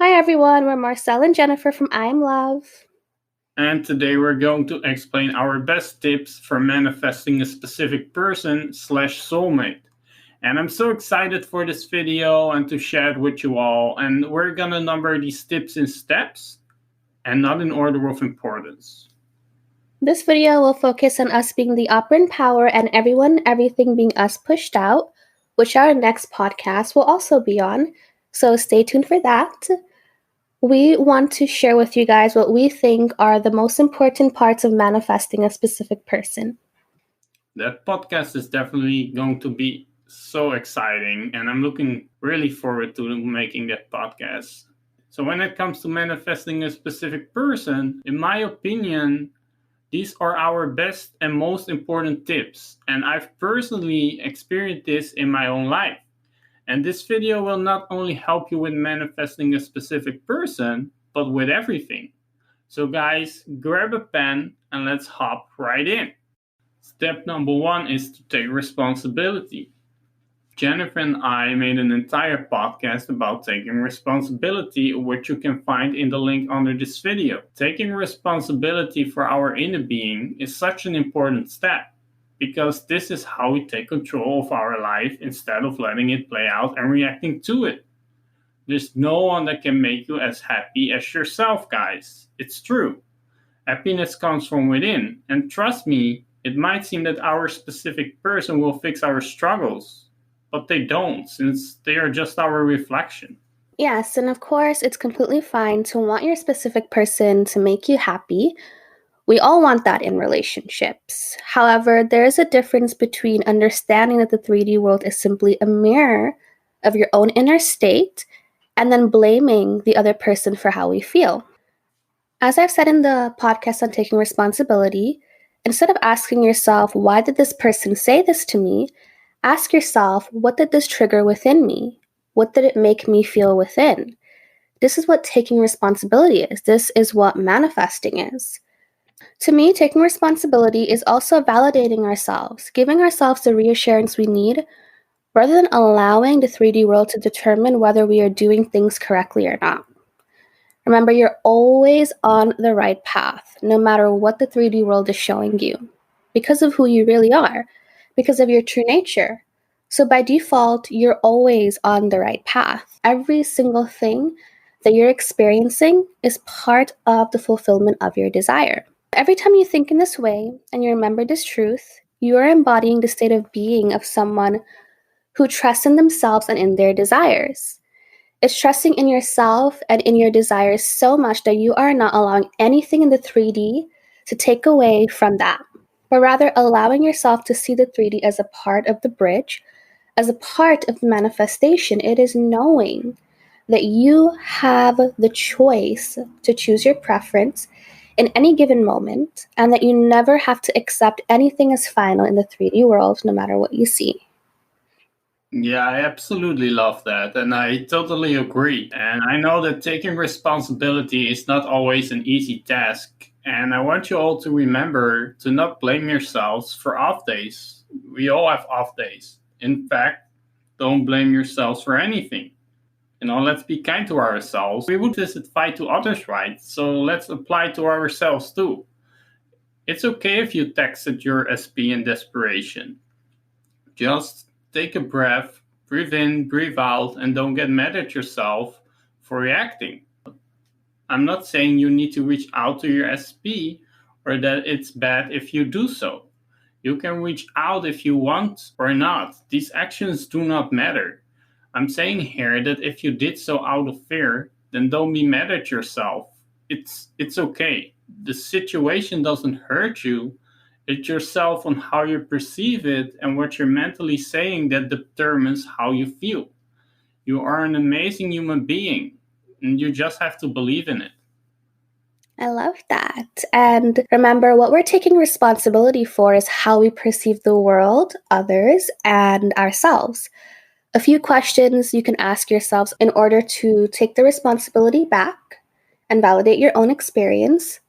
Hi everyone, we're Marcel and Jennifer from I Am Love. And today we're going to explain our best tips for manifesting a specific person/soulmate. And I'm so excited for this video and to share it with you all. And we're gonna number these tips in steps and not in order of importance. This video will focus on us being the operant power and everything being us pushed out, which our next podcast will also be on. So stay tuned for that. We want to share with you guys what we think are the most important parts of manifesting a specific person. That podcast is definitely going to be so exciting, and I'm looking really forward to making that podcast. So, when it comes to manifesting a specific person, in my opinion, these are our best and most important tips, and I've personally experienced this in my own life. And this video will not only help you with manifesting a specific person, but with everything. So, guys, grab a pen and let's hop right in. Step number one is to take responsibility. Jennifer and I made an entire podcast about taking responsibility, which you can find in the link under this video. Taking responsibility for our inner being is such an important step, because this is how we take control of our life instead of letting it play out and reacting to it. There's no one that can make you as happy as yourself, guys. It's true. Happiness comes from within, and trust me, it might seem that our specific person will fix our struggles, but they don't, since they are just our reflection. Yes, and of course, it's completely fine to want your specific person to make you happy. We all want that in relationships. However, there is a difference between understanding that the 3D world is simply a mirror of your own inner state and then blaming the other person for how we feel. As I've said in the podcast on taking responsibility, instead of asking yourself, why did this person say this to me? Ask yourself, what did this trigger within me? What did it make me feel within? This is what taking responsibility is. This is what manifesting is. To me, taking responsibility is also validating ourselves, giving ourselves the reassurance we need, rather than allowing the 3D world to determine whether we are doing things correctly or not. Remember, you're always on the right path, no matter what the 3D world is showing you, because of who you really are, because of your true nature. So by default, you're always on the right path. Every single thing that you're experiencing is part of the fulfillment of your desire. Every time you think in this way and you remember this truth, you are embodying the state of being of someone who trusts in themselves and in their desires. It's trusting in yourself and in your desires so much that you are not allowing anything in the 3D to take away from that, but rather allowing yourself to see the 3D as a part of the bridge, as a part of the manifestation. It is knowing that you have the choice to choose your preference in any given moment, and that you never have to accept anything as final in the 3D world, no matter what you see. Yeah, I absolutely love that, and I totally agree. And I know that taking responsibility is not always an easy task. And I want you all to remember to not blame yourselves for off days. We all have off days. In fact, don't blame yourselves for anything. Let's be kind to ourselves. We would just fight to others, right? So let's apply to ourselves too. It's okay if you texted your SP in desperation. Just take a breath, breathe in, breathe out, and don't get mad at yourself for reacting. I'm not saying you need to reach out to your SP or that it's bad if you do so. You can reach out if you want or not. These actions do not matter. I'm saying here that if you did so out of fear, then don't be mad at yourself. It's okay. The situation doesn't hurt you. It's yourself on how you perceive it and what you're mentally saying that determines how you feel. You are an amazing human being, and you just have to believe in it. I love that. And remember, what we're taking responsibility for is how we perceive the world, others, and ourselves. A few questions you can ask yourselves in order to take the responsibility back and validate your own experience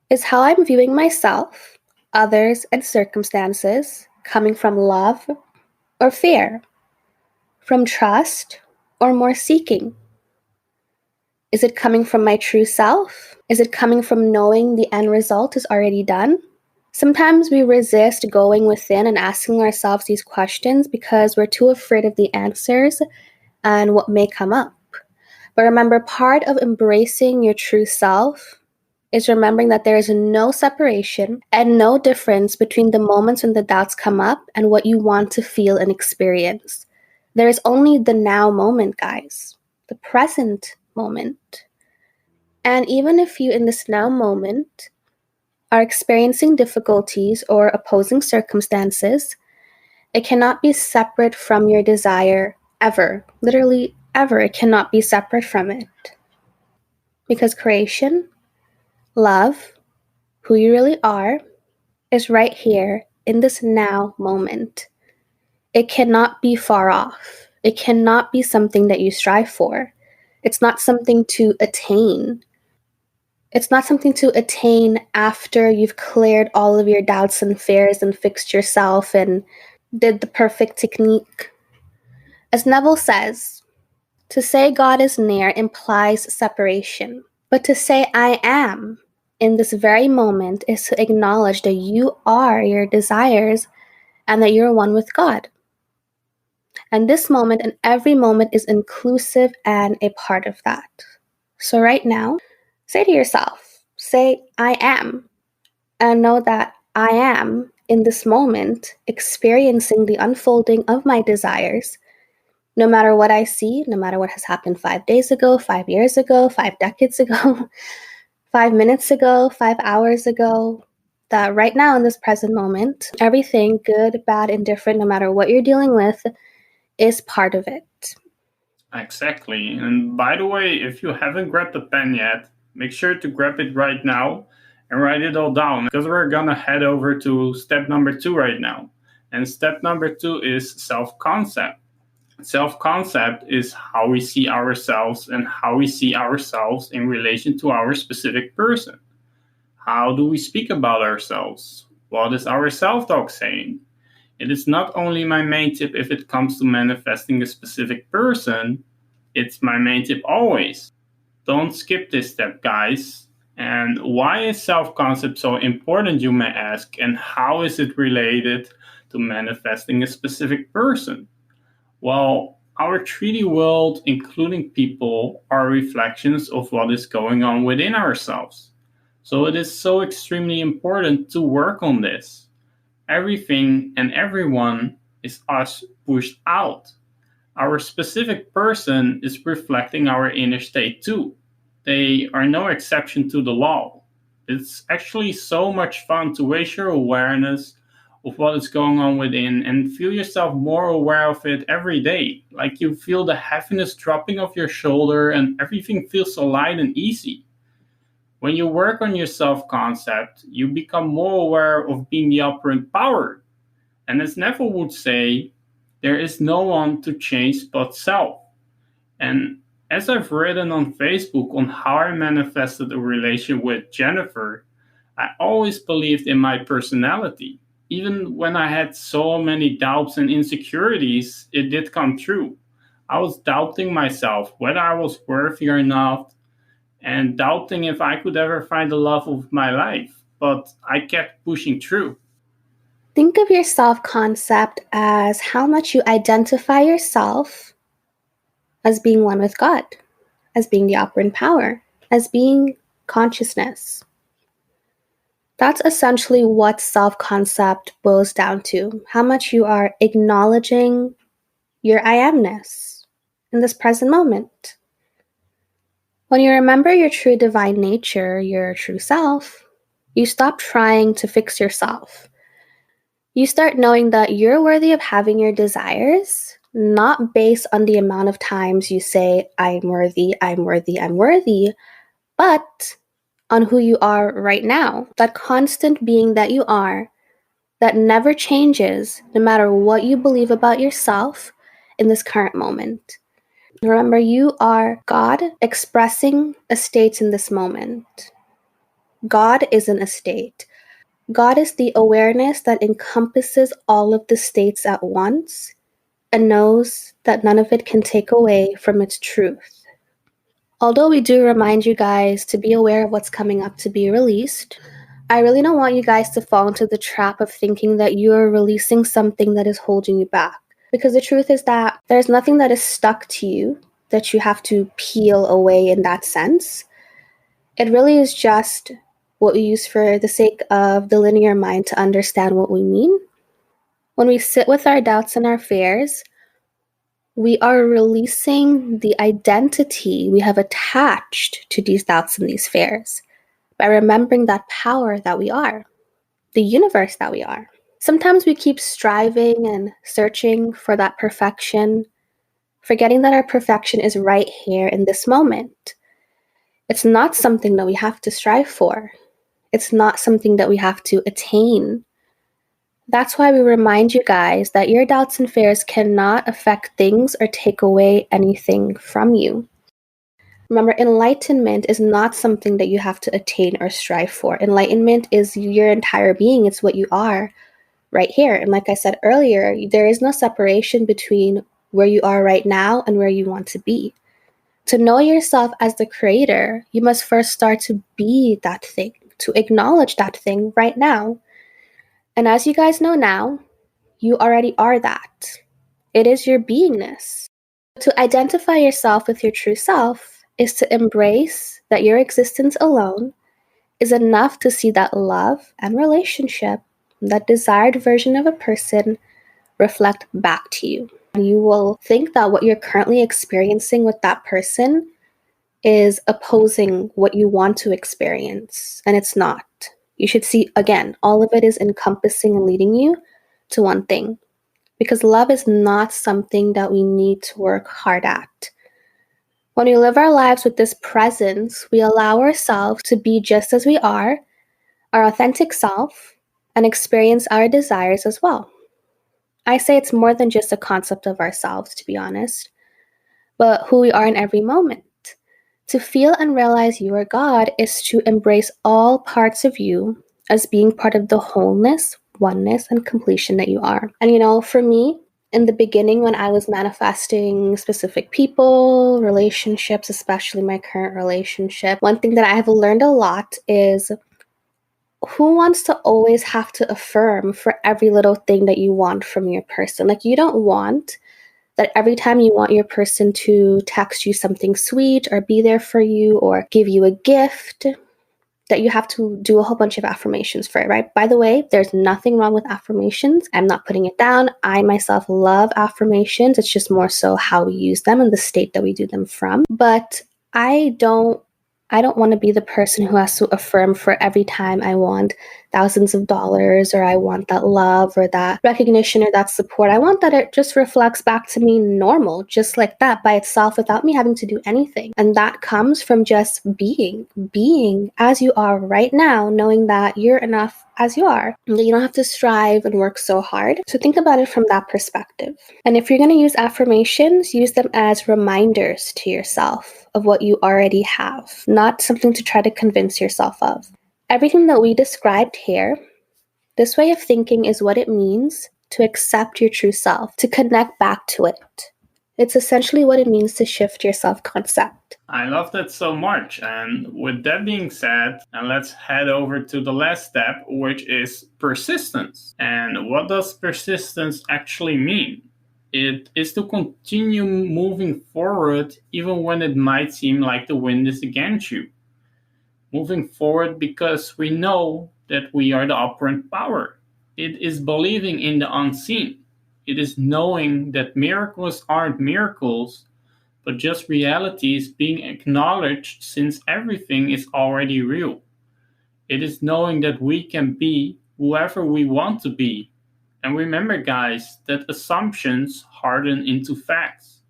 is how I'm viewing myself, others, and circumstances coming from love or fear, from trust or more seeking. Is it coming from my true self? Is it coming from knowing the end result is already done? Sometimes we resist going within and asking ourselves these questions because we're too afraid of the answers and what may come up. But remember, part of embracing your true self is remembering that there is no separation and no difference between the moments when the doubts come up and what you want to feel and experience. There is only the now moment, guys, the present moment. And even if you, in this now moment, are experiencing difficulties or opposing circumstances, it cannot be separate from your desire ever. Literally, ever. It cannot be separate from it. Because creation, love, who you really are, is right here in this now moment. It cannot be far off. It cannot be something that you strive for. It's not something to attain. It's not something to attain after you've cleared all of your doubts and fears and fixed yourself and did the perfect technique. As Neville says, to say God is near implies separation, but to say I am in this very moment is to acknowledge that you are your desires and that you're one with God. And this moment and every moment is inclusive and a part of that. So right now, say to yourself, say, I am, and know that I am in this moment experiencing the unfolding of my desires, no matter what I see, no matter what has happened 5 days ago, 5 years ago, 5 decades ago, 5 minutes ago, 5 hours ago, that right now in this present moment, everything, good, bad, indifferent, no matter what you're dealing with, is part of it. Exactly. And by the way, if you haven't grabbed a pen yet, make sure to grab it right now and write it all down, because we're gonna head over to step number 2 right now. And step number 2 is self-concept. Self-concept is how we see ourselves and how we see ourselves in relation to our specific person. How do we speak about ourselves? What is our self-talk saying? It is not only my main tip if it comes to manifesting a specific person, it's my main tip always. Don't skip this step, guys. And why is self-concept so important, you may ask, and how is it related to manifesting a specific person? Well, our 3D world, including people, are reflections of what is going on within ourselves. So it is so extremely important to work on this. Everything and everyone is us pushed out. Our specific person is reflecting our inner state too. They are no exception to the law. It's actually so much fun to raise your awareness of what is going on within and feel yourself more aware of it every day. Like you feel the heaviness dropping off your shoulder and everything feels so light and easy. When you work on your self-concept, you become more aware of being the operant power. And as Neville would say, there is no one to change but self. And as I've written on Facebook on how I manifested a relation with Jennifer, I always believed in my personality. Even when I had so many doubts and insecurities, it did come true. I was doubting myself, whether I was worthy or not, and doubting if I could ever find the love of my life. But I kept pushing through. Think of your self-concept as how much you identify yourself as being one with God, as being the operant power, as being consciousness. That's essentially what self-concept boils down to, how much you are acknowledging your I amness in this present moment. When you remember your true divine nature, your true self, you stop trying to fix yourself. You start knowing that you're worthy of having your desires, not based on the amount of times you say, I'm worthy, I'm worthy, I'm worthy, but on who you are right now, that constant being that you are, that never changes no matter what you believe about yourself in this current moment. Remember, you are God expressing a state in this moment. God isn't a state. God is the awareness that encompasses all of the states at once and knows that none of it can take away from its truth. Although we do remind you guys to be aware of what's coming up to be released, I really don't want you guys to fall into the trap of thinking that you are releasing something that is holding you back. Because the truth is that there's nothing that is stuck to you that you have to peel away in that sense. It really is just what we use for the sake of the linear mind to understand what we mean. When we sit with our doubts and our fears, we are releasing the identity we have attached to these doubts and these fears by remembering that power that we are, the universe that we are. Sometimes we keep striving and searching for that perfection, forgetting that our perfection is right here in this moment. It's not something that we have to strive for. It's not something that we have to attain. That's why we remind you guys that your doubts and fears cannot affect things or take away anything from you. Remember, enlightenment is not something that you have to attain or strive for. Enlightenment is your entire being. It's what you are right here. And like I said earlier, there is no separation between where you are right now and where you want to be. To know yourself as the creator, you must first start to be that thing, to acknowledge that thing right now. And as you guys know now, you already are that. It is your beingness. To identify yourself with your true self is to embrace that your existence alone is enough to see that love and relationship, that desired version of a person, reflect back to you. And you will think that what you're currently experiencing with that person is opposing what you want to experience, and it's not. You should see, again, all of it is encompassing and leading you to one thing. Because love is not something that we need to work hard at. When we live our lives with this presence, we allow ourselves to be just as we are, our authentic self, and experience our desires as well. I say it's more than just a concept of ourselves, to be honest, but who we are in every moment. To feel and realize you are God is to embrace all parts of you as being part of the wholeness, oneness, and completion that you are. And for me, in the beginning, when I was manifesting specific people, relationships, especially my current relationship, one thing that I have learned a lot is who wants to always have to affirm for every little thing that you want from your person? Like, you don't want that every time you want your person to text you something sweet or be there for you or give you a gift, that you have to do a whole bunch of affirmations for it, right? By the way, there's nothing wrong with affirmations. I'm not putting it down. I myself love affirmations. It's just more so how we use them and the state that we do them from. But I don't want to be the person who has to affirm for every time I want thousands of dollars or I want that love or that recognition or that support. I want that it just reflects back to me normal, just like that by itself without me having to do anything. And that comes from just being as you are right now, knowing that you're enough as you are, and that you don't have to strive and work so hard. So think about it from that perspective. And if you're going to use affirmations, use them as reminders to yourself of what you already have, not something to try to convince yourself of. Everything that we described here, this way of thinking is what it means to accept your true self, to connect back to it. It's essentially what it means to shift your self-concept. I love that so much. And with that being said, let's head over to the last step, which is persistence. And what does persistence actually mean? It is to continue moving forward even when it might seem like the wind is against you. Moving forward because we know that we are the operant power. It is believing in the unseen. It is knowing that miracles aren't miracles, but just realities being acknowledged since everything is already real. It is knowing that we can be whoever we want to be. And remember, guys, that assumptions harden into facts.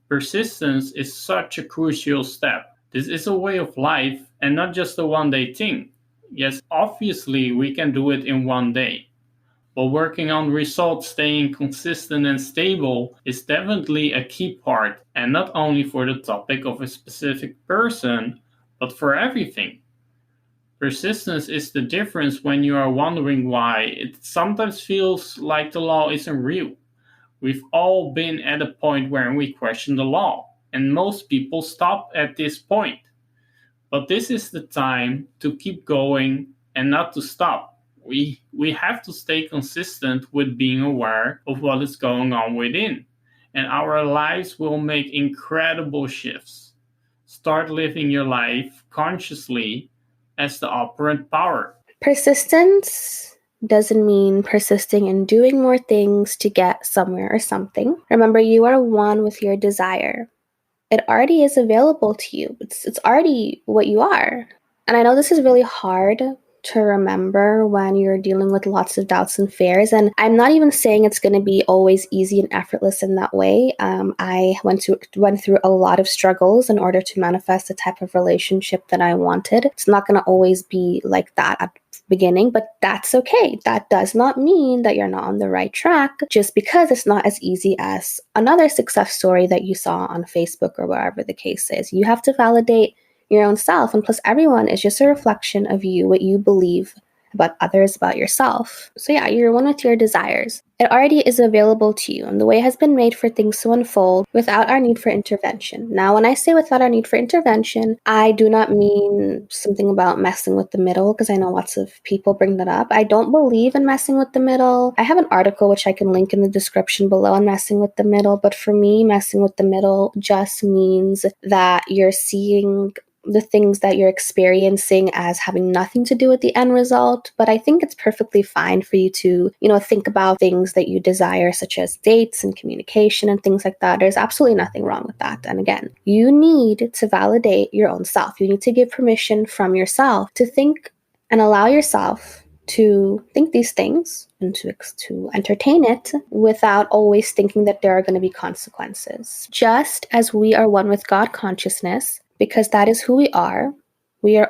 Persistence is such a crucial step. This is a way of life and not just a one-day thing. Yes, obviously we can do it in one day. But working on results, staying consistent and stable is definitely a key part, and not only for the topic of a specific person, but for everything. Persistence is the difference when you are wondering why. It sometimes feels like the law isn't real. We've all been at a point where we question the law, and most people stop at this point. But this is the time to keep going and not to stop. We have to stay consistent with being aware of what is going on within, and our lives will make incredible shifts. Start living your life consciously as the operant power. Persistence doesn't mean persisting in doing more things to get somewhere or something. Remember, you are one with your desire. It already is available to you. It's already what you are. And I know this is really hard to remember when you're dealing with lots of doubts and fears. And I'm not even saying it's going to be always easy and effortless in that way. I went through a lot of struggles in order to manifest the type of relationship that I wanted. It's not going to always be like that at the beginning, but that's okay. That does not mean that you're not on the right track just because it's not as easy as another success story that you saw on Facebook or wherever the case is. You have to validate your own self. And plus, everyone is just a reflection of you, what you believe about others, about yourself. So yeah, you're one with your desires. It already is available to you, and the way has been made for things to unfold without our need for intervention. Now, when I say without our need for intervention, I do not mean something about messing with the middle, because I know lots of people bring that up. I don't believe in messing with the middle. I have an article which I can link in the description below on messing with the middle, but for me, messing with the middle just means that you're seeing the things that you're experiencing as having nothing to do with the end result. But I think it's perfectly fine for you to, think about things that you desire, such as dates and communication and things like that. There's absolutely nothing wrong with that. And again, you need to validate your own self. You need to give permission from yourself to think and allow yourself to think these things and to entertain it without always thinking that there are going to be consequences. Just as we are one with God consciousness, because that is who we are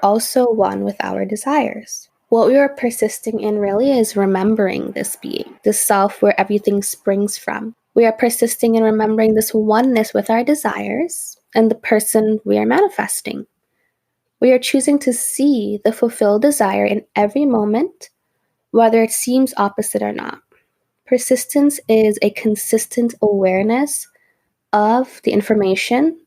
also one with our desires. What we are persisting in really is remembering this being, this self where everything springs from. We are persisting in remembering this oneness with our desires and the person we are manifesting. We are choosing to see the fulfilled desire in every moment, whether it seems opposite or not. Persistence is a consistent awareness of the information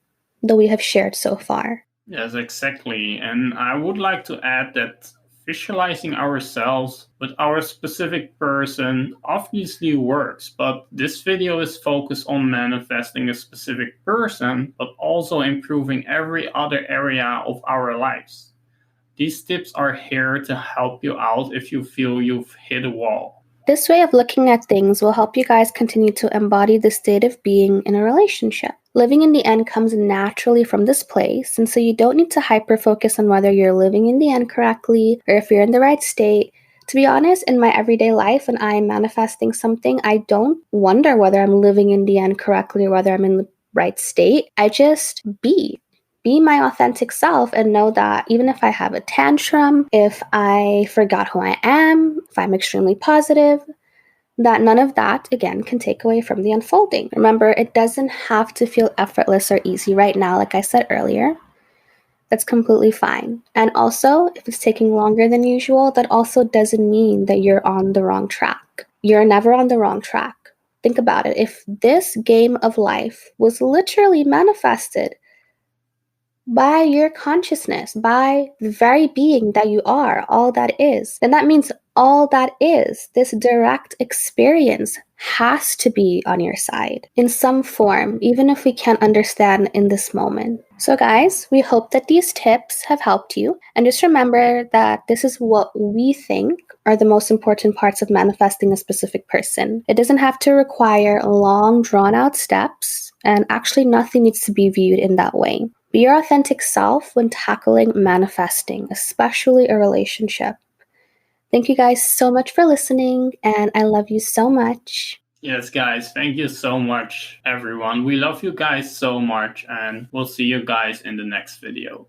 that we have shared so far. Yes, exactly. And I would like to add that visualizing ourselves with our specific person obviously works, but this video is focused on manifesting a specific person, but also improving every other area of our lives. These tips are here to help you out if you feel you've hit a wall. This way of looking at things will help you guys continue to embody the state of being in a relationship. Living in the end comes naturally from this place, and so you don't need to hyper-focus on whether you're living in the end correctly or if you're in the right state. To be honest, in my everyday life, when I'm manifesting something, I don't wonder whether I'm living in the end correctly or whether I'm in the right state. I just be my authentic self and know that even if I have a tantrum, if I forgot who I am, if I'm extremely positive, that none of that, again, can take away from the unfolding. Remember, it doesn't have to feel effortless or easy right now, like I said earlier. That's completely fine. And also, if it's taking longer than usual, that also doesn't mean that you're on the wrong track. You're never on the wrong track. Think about it. If this game of life was literally manifested by your consciousness, by the very being that you are, all that is, then that means all that is, this direct experience, has to be on your side in some form, even if we can't understand in this moment. So guys, we hope that these tips have helped you. And just remember that this is what we think are the most important parts of manifesting a specific person. It doesn't have to require long, drawn-out steps, and actually nothing needs to be viewed in that way. Be your authentic self when tackling manifesting, especially a relationship. Thank you guys so much for listening, and I love you so much. Yes, guys, thank you so much, everyone. We love you guys so much, and we'll see you guys in the next video.